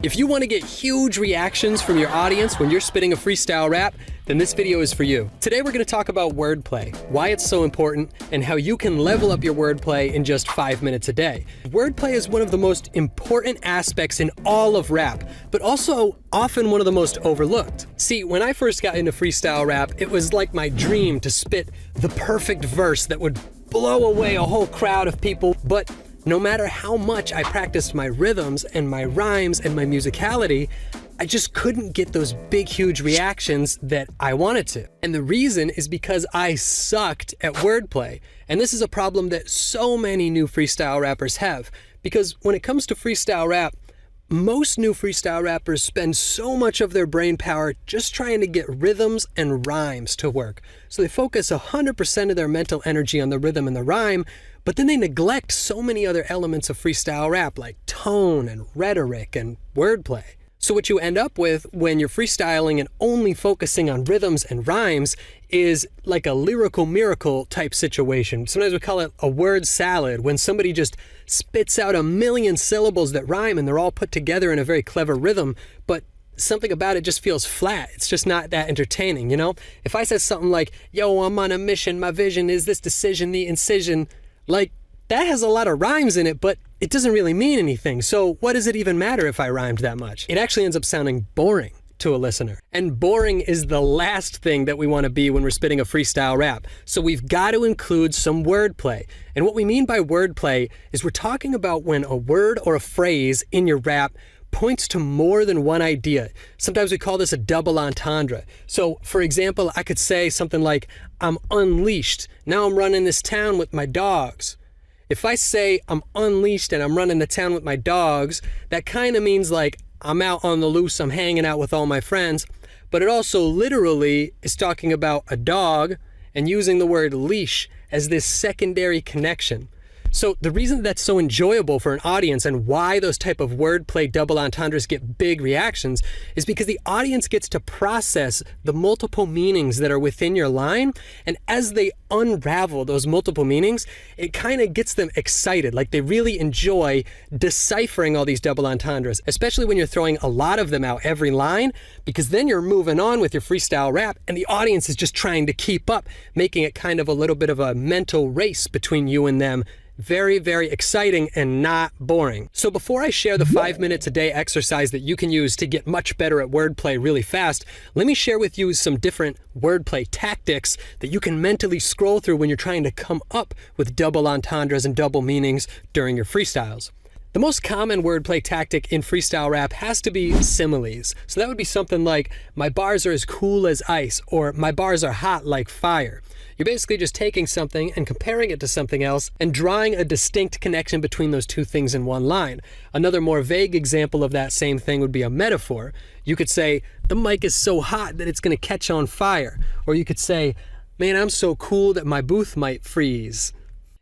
If you want to get huge reactions from your audience when you're spitting a freestyle rap, then this video is for you. Today we're going to talk about wordplay, why it's so important, and how you can level up your wordplay in just 5 minutes a day. Wordplay is one of the most important aspects in all of rap, but also often one of the most overlooked. See, when I first got into freestyle rap, it was like my dream to spit the perfect verse that would blow away a whole crowd of people, but no matter how much I practiced my rhythms and my rhymes and my musicality, I just couldn't get those big, huge reactions that I wanted to. And the reason is because I sucked at wordplay. And this is a problem that so many new freestyle rappers have. Because when it comes to freestyle rap, most new freestyle rappers spend so much of their brain power just trying to get rhythms and rhymes to work. So they focus 100% of their mental energy on the rhythm and the rhyme, but then they neglect so many other elements of freestyle rap like tone and rhetoric and wordplay. So what you end up with when you're freestyling and only focusing on rhythms and rhymes is like a lyrical miracle type situation. Sometimes we call it a word salad, when somebody just spits out a million syllables that rhyme and they're all put together in a very clever rhythm, but something about it just feels flat. It's just not that entertaining, you know? If I said something like, yo, I'm on a mission, my vision is this decision, the incision, like, that has a lot of rhymes in it, but it doesn't really mean anything. So what does it even matter if I rhymed that much? It actually ends up sounding boring to a listener. And boring is the last thing that we want to be when we're spitting a freestyle rap. So we've got to include some wordplay. And what we mean by wordplay is we're talking about when a word or a phrase in your rap points to more than one idea. Sometimes we call this a double entendre. So for example, I could say something like, I'm unleashed. Now I'm running this town with my dogs. If I say I'm unleashed and I'm running the town with my dogs, that kind of means like I'm out on the loose, I'm hanging out with all my friends. But it also literally is talking about a dog and using the word leash as this secondary connection. So the reason that's so enjoyable for an audience and why those type of wordplay double entendres get big reactions is because the audience gets to process the multiple meanings that are within your line. And as they unravel those multiple meanings, it kind of gets them excited. Like they really enjoy deciphering all these double entendres, especially when you're throwing a lot of them out every line, because then you're moving on with your freestyle rap and the audience is just trying to keep up, making it kind of a little bit of a mental race between you and them. Very, very exciting and not boring. So before I share the 5 minutes a day exercise that you can use to get much better at wordplay really fast, let me share with you some different wordplay tactics that you can mentally scroll through when you're trying to come up with double entendres and double meanings during your freestyles. The most common wordplay tactic in freestyle rap has to be similes. So that would be something like, my bars are as cool as ice, or my bars are hot like fire. You're basically just taking something and comparing it to something else and drawing a distinct connection between those two things in one line. Another more vague example of that same thing would be a metaphor. You could say, the mic is so hot that it's going to catch on fire. Or you could say, man, I'm so cool that my booth might freeze.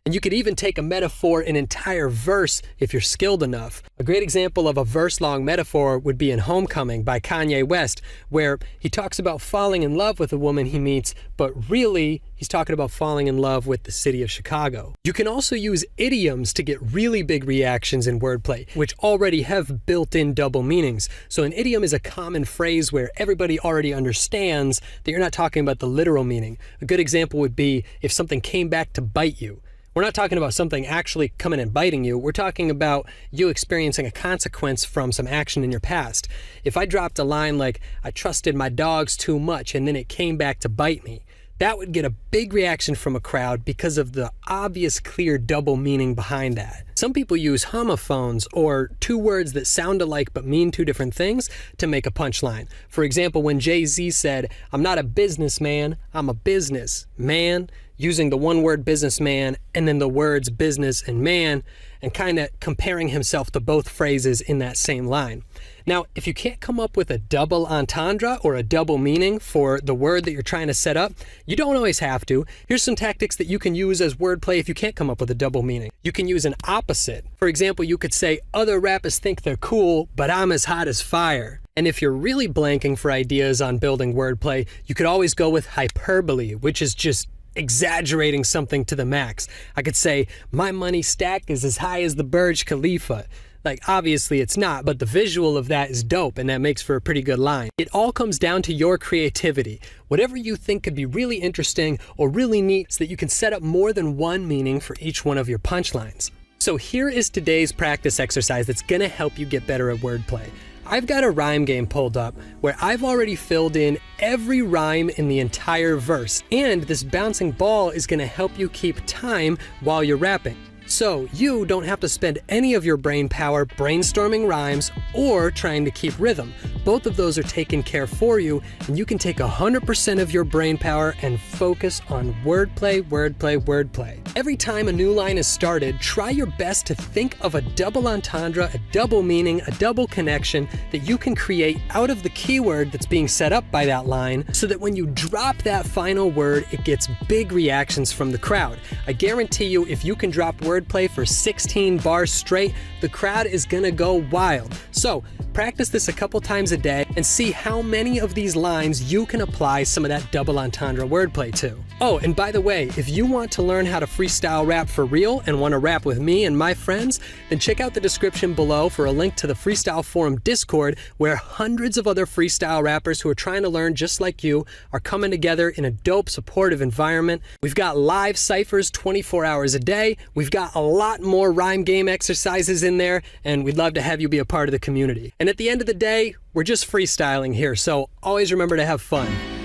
And you could even take a metaphor, an entire verse, if you're skilled enough. A great example of a verse-long metaphor would be in Homecoming by Kanye West, where he talks about falling in love with a woman he meets, but really, he's talking about falling in love with the city of Chicago. You can also use idioms to get really big reactions in wordplay, which already have built-in double meanings. So an idiom is a common phrase where everybody already understands that you're not talking about the literal meaning. A good example would be if something came back to bite you. We're not talking about something actually coming and biting you. We're talking about you experiencing a consequence from some action in your past. If I dropped a line like, I trusted my dogs too much and then it came back to bite me, that would get a big reaction from a crowd because of the obvious, clear double meaning behind that. Some people use homophones, or two words that sound alike but mean two different things, to make a punchline. For example, when Jay-Z said, I'm not a businessman, I'm a business man, using the one word businessman and then the words business and man, and kind of comparing himself to both phrases in that same line. Now, if you can't come up with a double entendre or a double meaning for the word that you're trying to set up, you don't always have to. Here's some tactics that you can use as wordplay if you can't come up with a double meaning. You can use an opposite. For example, you could say, other rappers think they're cool, but I'm as hot as fire. And if you're really blanking for ideas on building wordplay, you could always go with hyperbole, which is just exaggerating something to the max. I could say, my money stack is as high as the Burj Khalifa. Like, obviously it's not, but the visual of that is dope, and that makes for a pretty good line. It all comes down to your creativity. Whatever you think could be really interesting or really neat so that you can set up more than one meaning for each one of your punchlines. So here is today's practice exercise that's gonna help you get better at wordplay. I've got a rhyme game pulled up where I've already filled in every rhyme in the entire verse, and this bouncing ball is gonna help you keep time while you're rapping. So you don't have to spend any of your brain power brainstorming rhymes or trying to keep rhythm. Both of those are taken care for you, and you can take 100% of your brain power and focus on wordplay, wordplay, wordplay. Every time a new line is started, try your best to think of a double entendre, a double meaning, a double connection that you can create out of the keyword that's being set up by that line, so that when you drop that final word, it gets big reactions from the crowd. I guarantee you, if you can drop wordplay for 16 bars straight, the crowd is gonna go wild. So practice this a couple times a day and see how many of these lines you can apply some of that double entendre wordplay to. Oh, and by the way, if you want to learn how to freestyle rap for real and want to rap with me and my friends, then check out the description below for a link to the Freestyle Forum Discord, where hundreds of other freestyle rappers who are trying to learn just like you are coming together in a dope, supportive environment. We've got live ciphers 24 hours a day. We've got a lot more rhyme game exercises in there, and we'd love to have you be a part of the community. And at the end of the day, we're just freestyling here, so always remember to have fun.